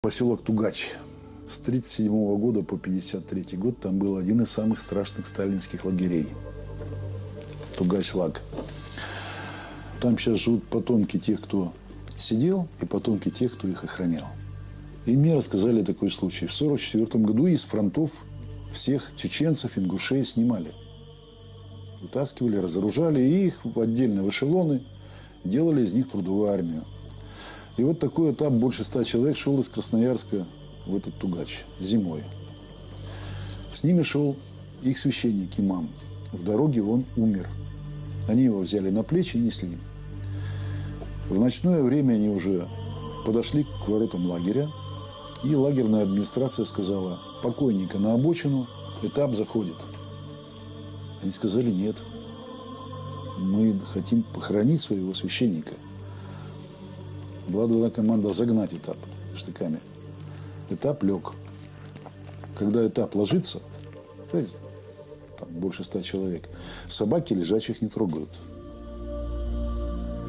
Поселок Тугач. С 1937 года по 1953 год там был один из самых страшных сталинских лагерей. Тугач-Лаг. Там сейчас живут потомки тех, кто сидел, и потомки тех, кто их охранял. И мне рассказали такой случай. В 1944 году из фронтов всех чеченцев, ингушей снимали. Вытаскивали, разоружали, и их отдельно в эшелоны, делали из них трудовую армию. И вот такой этап, больше 100 человек, шел из Красноярска в этот Тугач зимой. С ними шел их священник, имам. В дороге он умер. Они его взяли на плечи и несли. В ночное время они уже подошли к воротам лагеря, и лагерная администрация сказала: покойника на обочину, этап заходит. Они сказали: нет, мы хотим похоронить своего священника. Была дана команда загнать этап штыками. Этап лег. Когда этап ложится, там больше 100 человек, собаки лежачих не трогают.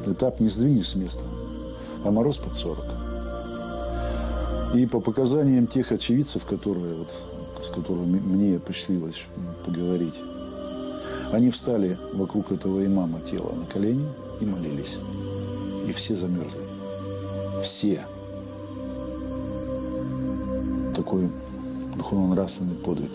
Этап не сдвинешь с места, а мороз под 40. И по показаниям тех очевидцев, с которыми мне посчастливилось поговорить, они встали вокруг этого имама тела на колени и молились. И все замерзли. Все. Такой духовно-нравственный подвиг.